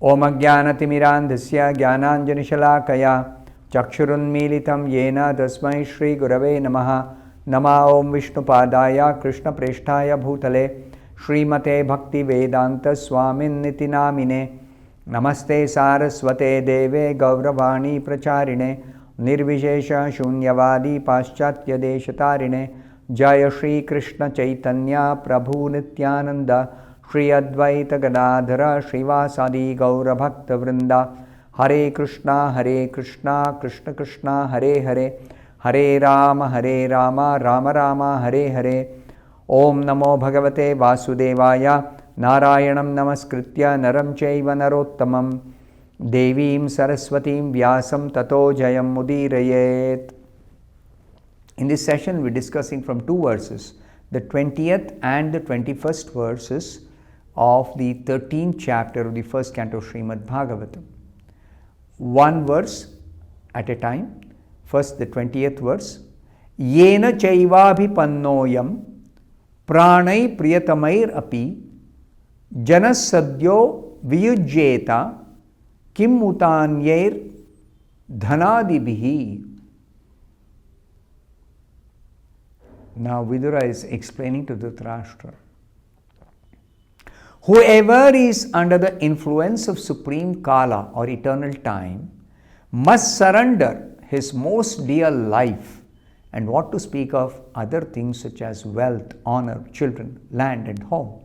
Om Ajnanatimirandhasya Jnananjanishalaakaya Chakshurunmilitam Yena Tasmai Shri Gurave Namaha. Nama Om Vishnupadaya Krishna Preshtaya Bhutale Srimate Bhaktivedanta Swamin Niti Namine. Namaste Saraswate Deve Gauravani Pracharine Nirvishesha Shunyavadi Paschatya Deshatarine Jaya Shri Krishna Chaitanya Prabhu Nityananda Shri Advaita Gadadhara Srivasadi Gaura Bhakta Vrinda Hare Krishna Krishna Krishna Hare Hare Hare Rama Rama Rama Hare Hare. Om Namo Bhagavate Vasudevaya Narayanam Namaskritya Naram Chaiva Narottamam Devim Saraswatim Vyasam Tato Jayam Mudirayet. In this session, we're discussing from two verses, the 20th and the 21st verses of the 13th chapter of the first canto Srimad Bhagavatam. One verse at a time. First, the 20th verse. Yena chaivabhipannoyam pranai priyatamair api janasadyo viyujjeta kim utanyair dhanadibihi. Now Vidura is explaining to Dhritarashtra. Whoever is under the influence of supreme Kala or eternal time must surrender his most dear life, and what to speak of other things such as wealth, honor, children, land and home.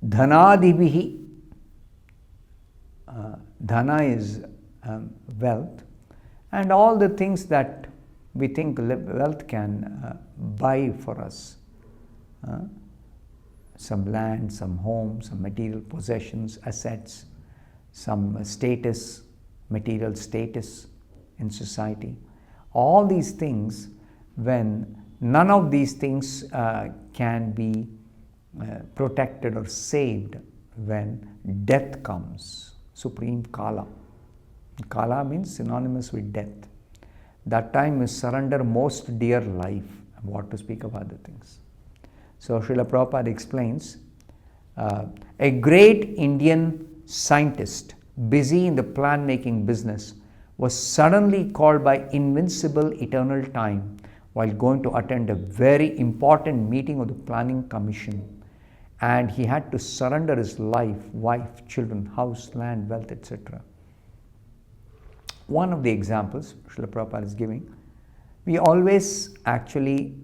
Dhanadibihi. Dhana is wealth, and all the things that we think wealth can buy for us. Some land, some home, some material possessions, assets, some status, material status in society. All these things, when none of these things can be protected or saved when death comes, supreme Kala. Kala means synonymous with death. That time is surrender most dear life. What to speak of other things. So Srila Prabhupada explains, a great Indian scientist busy in the plan making business was suddenly called by invincible eternal time while going to attend a very important meeting of the planning commission, and he had to surrender his life, wife, children, house, land, wealth, etc. One of the examples Srila Prabhupada is giving, we always actually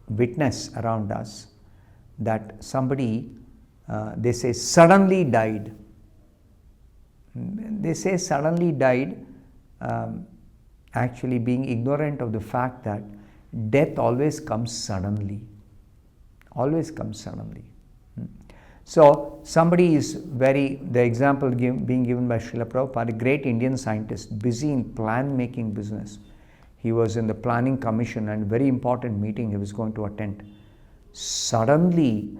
witness around us that somebody, they say suddenly died. They say suddenly died, actually being ignorant of the fact that death always comes suddenly. Always comes suddenly. So somebody is the example being given by Srila Prabhupada, a great Indian scientist busy in plan making business. He was in the planning commission and a very important meeting he was going to attend. Suddenly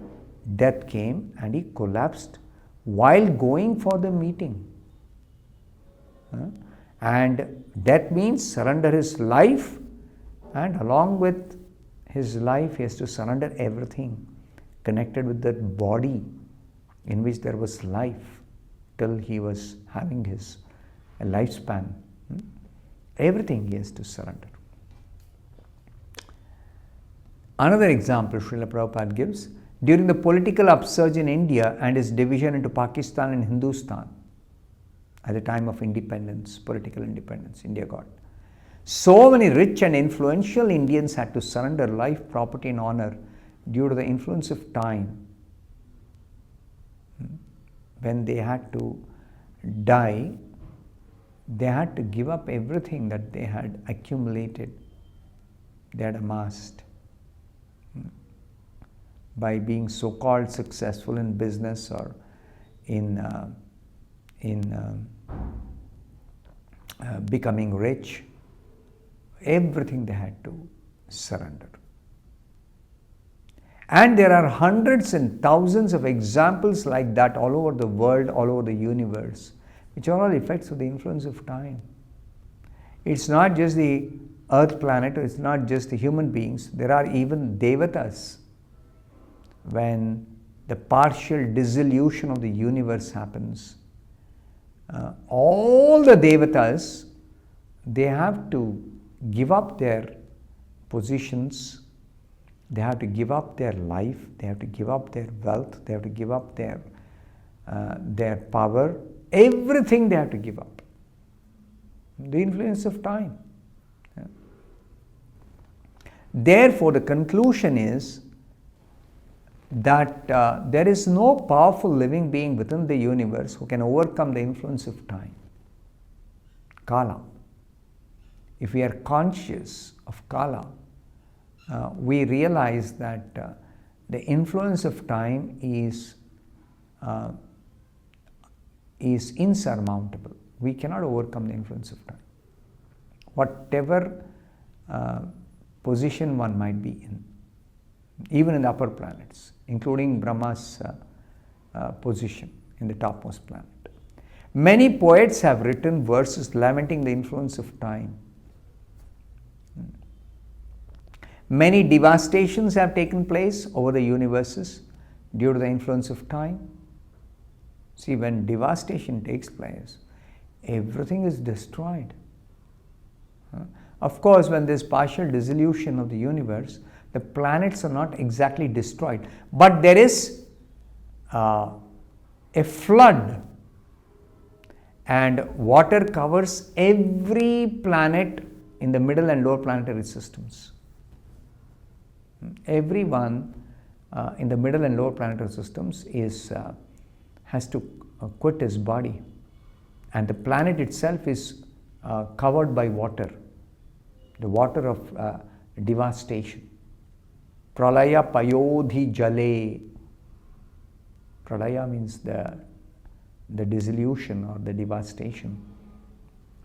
death came and he collapsed while going for the meeting. And death means surrender his life, and along with his life he has to surrender everything connected with that body in which there was life till he was having his lifespan. Everything he has to surrender. Another example Srila Prabhupada gives, during the political upsurge in India and its division into Pakistan and Hindustan, at the time of independence, political independence, India got. So many rich and influential Indians had to surrender life, property and honor due to the influence of time. When they had to die, they had to give up everything that they had accumulated, they had amassed. By being so-called successful in business or in becoming rich, everything they had to surrender. And there are hundreds and thousands of examples like that all over the world, all over the universe, which are all effects of the influence of time. It's not just the earth planet, it's not just the human beings, there are even Devatas. When the partial dissolution of the universe happens, all the Devatas, they have to give up their positions, they have to give up their life, they have to give up their wealth, they have to give up their power, everything they have to give up. The influence of time. Therefore, the conclusion is that there is no powerful living being within the universe who can overcome the influence of time, Kala. If we are conscious of Kala, we realize that the influence of time is insurmountable. We cannot overcome the influence of time. Whatever position one might be in, even in the upper planets, including Brahma's position in the topmost planet. Many poets have written verses lamenting the influence of time. Many devastations have taken place over the universes due to the influence of time. See, when devastation takes place, everything is destroyed. Of course, when there is partial dissolution of the universe, the planets are not exactly destroyed, but there is a flood, and water covers every planet in the middle and lower planetary systems. Everyone in the middle and lower planetary systems has to quit his body, and the planet itself is covered by water, the water of devastation. Pralaya payodhi jale. Pralaya means the dissolution or the devastation,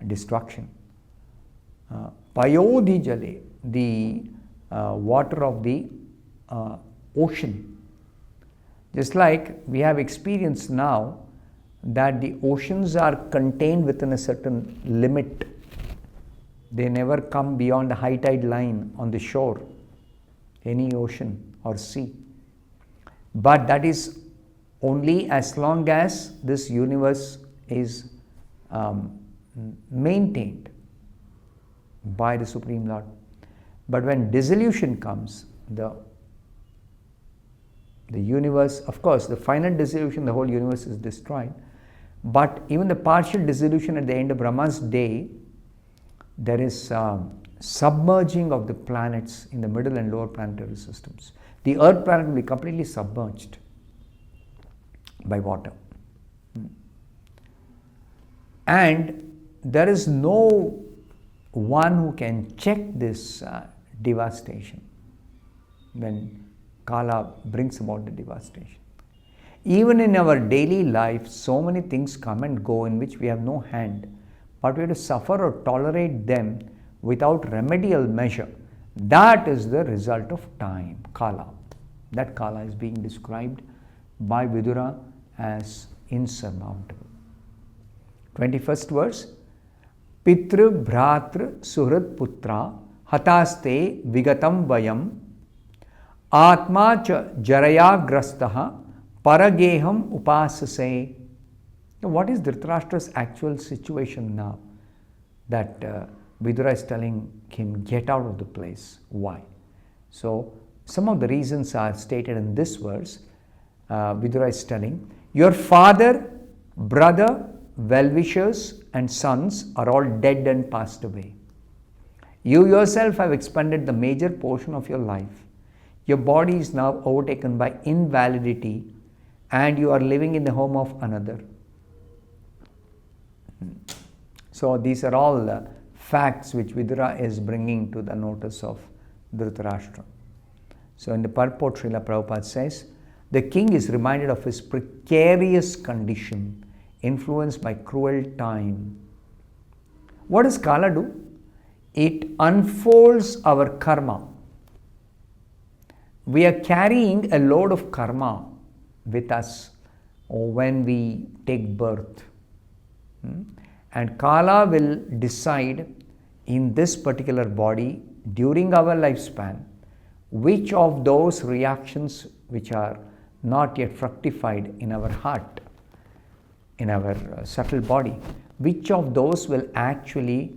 destruction. Payodhi jale, the water of the ocean. Just like we have experienced now that the oceans are contained within a certain limit. They never come beyond the high tide line on the shore, any ocean or sea. But that is only as long as this universe is maintained by the Supreme Lord. But when dissolution comes, the universe, of course, the final dissolution, the whole universe is destroyed. But even the partial dissolution at the end of Brahma's day, there is submerging of the planets in the middle and lower planetary systems. The Earth planet will be completely submerged by water. And there is no one who can check this devastation when Kala brings about the devastation. Even in our daily life, so many things come and go in which we have no hand, but we have to suffer or tolerate them without remedial measure. That is the result of time, Kala. That Kala is being described by Vidura as insurmountable. 21st verse. Pitru bhratru suhrit putra hataste vigatam vayam atma cha jaraya grastaha parageham upasase. What is Dhritarashtra's actual situation now? That Vidura is telling him, get out of the place. Why? So, some of the reasons are stated in this verse. Vidura is telling, your father, brother, well-wishers and sons are all dead and passed away. You yourself have expended the major portion of your life. Your body is now overtaken by invalidity and you are living in the home of another. So these are all facts which Vidura is bringing to the notice of Dhritarashtra. So in the purport, Srila Prabhupada says, the king is reminded of his precarious condition, influenced by cruel time. What does Kala do? It unfolds our karma. We are carrying a load of karma with us when we take birth. And Kala will decide in this particular body during our lifespan which of those reactions which are not yet fructified in our heart, in our subtle body, which of those will actually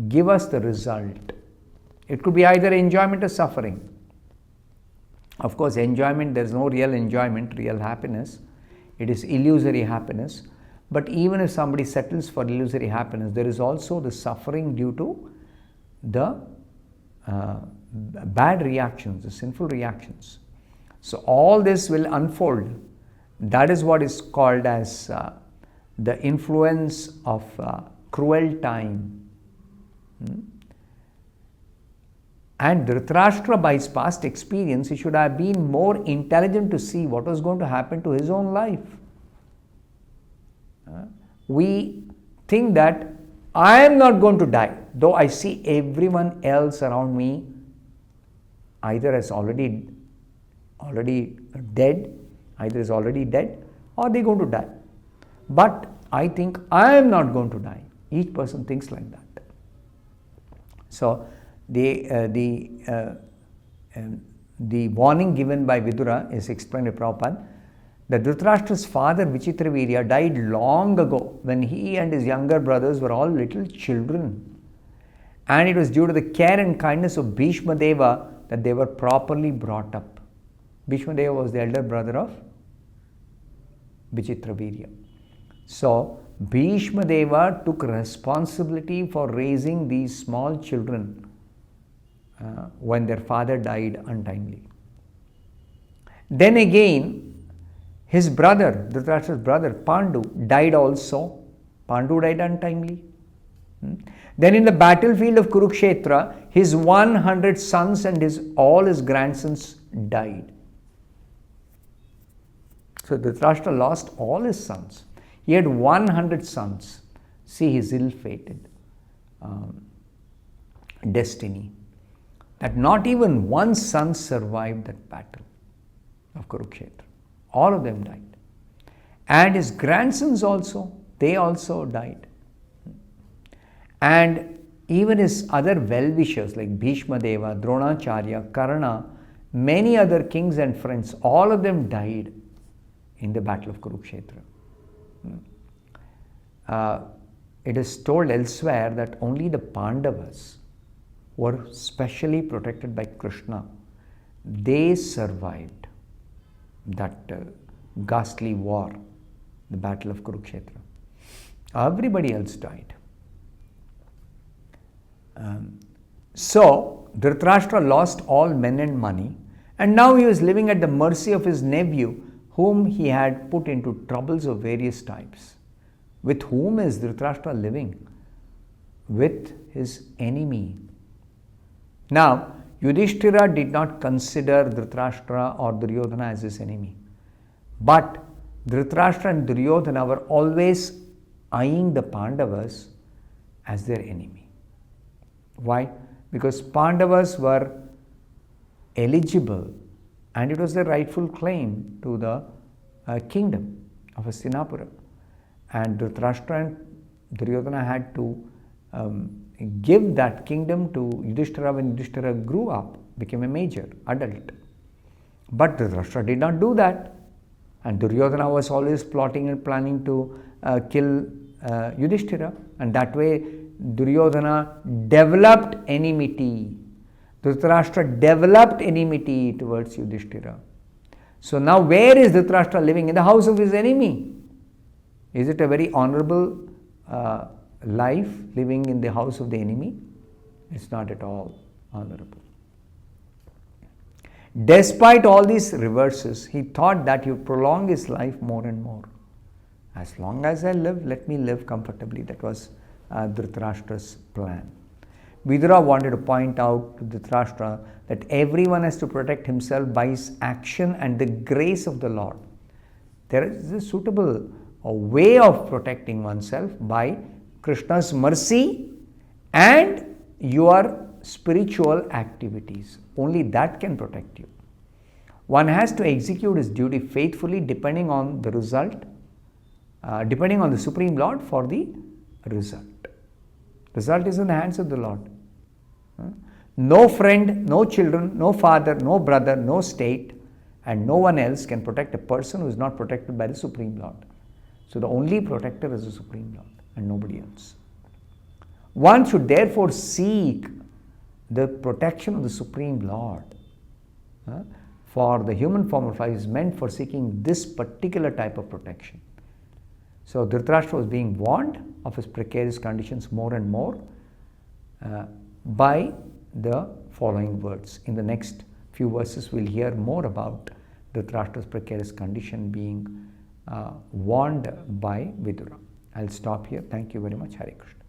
give us the result? It could be either enjoyment or suffering. Of course, enjoyment, there is no real enjoyment, real happiness. It is illusory happiness. But even if somebody settles for illusory happiness, there is also the suffering due to the bad reactions, the sinful reactions. So all this will unfold. That is what is called as the influence of cruel time. And Dhritarashtra, by his past experience, he should have been more intelligent to see what was going to happen to his own life. We think that I am not going to die, though I see everyone else around me either is already dead, either is already dead, or they're going to die. But I think I am not going to die. Each person thinks like that. So the warning given by Vidura is explained by Prabhupada that Dhritarashtra's father Vichitravirya died long ago when he and his younger brothers were all little children. And it was due to the care and kindness of Bhishma Deva that they were properly brought up. Bhishma Deva was the elder brother of Vichitravirya. So Bhishma Deva took responsibility for raising these small children when their father died untimely. Then again, his brother, Dhritarashtra's brother, Pandu, died also. Pandu died untimely. Then in the battlefield of Kurukshetra, his 100 sons and all his grandsons died. So Dhritarashtra lost all his sons. He had 100 sons. See his ill-fated destiny. That not even one son survived that battle of Kurukshetra. All of them died. And his grandsons also, they also died. And even his other well-wishers like Bhishma Deva, Dronacharya, Karna, many other kings and friends, all of them died in the battle of Kurukshetra. It is told elsewhere that only the Pandavas were specially protected by Krishna. They survived that ghastly war, the battle of Kurukshetra. Everybody else died. So Dhritarashtra lost all men and money, and now he was living at the mercy of his nephew, whom he had put into troubles of various types. With whom is Dhritarashtra living? With his enemy. Now, Yudhishthira did not consider Dhritarashtra or Duryodhana as his enemy. But Dhritarashtra and Duryodhana were always eyeing the Pandavas as their enemy. Why? Because Pandavas were eligible and it was their rightful claim to the kingdom of Hastinapura. And Dhritarashtra and Duryodhana had to give that kingdom to Yudhishthira when Yudhishthira grew up, became a major adult. But Dhritarashtra did not do that. And Duryodhana was always plotting and planning to kill Yudhishthira. And that way Duryodhana developed enmity. Dhritarashtra developed enmity towards Yudhishthira. So now where is Dhritarashtra living? In the house of his enemy. Is it a very honorable life living in the house of the enemy? It's not at all honorable. Despite all these reverses, he thought that he would prolong his life more and more. As long as I live, let me live comfortably. That was Dhritarashtra's plan. Vidura wanted to point out to Dhritarashtra that everyone has to protect himself by his action and the grace of the Lord. There is a suitable way of protecting oneself by Krishna's mercy and your spiritual activities. Only that can protect you. One has to execute his duty faithfully depending on the result, depending on the Supreme Lord for the result. Result is in the hands of the Lord. No friend, no children, no father, no brother, no state, And no one else can protect a person who is not protected by the Supreme Lord. So the only protector is the Supreme Lord and nobody else. One should therefore seek the protection of the Supreme Lord. For the human form of life is meant for seeking this particular type of protection. So Dhritarashtra was being warned of his precarious conditions more and more by the following words. In the next few verses, we'll hear more about Dhritarashtra's precarious condition being warned by Vidura. I'll stop here. Thank you very much. Hare Krishna.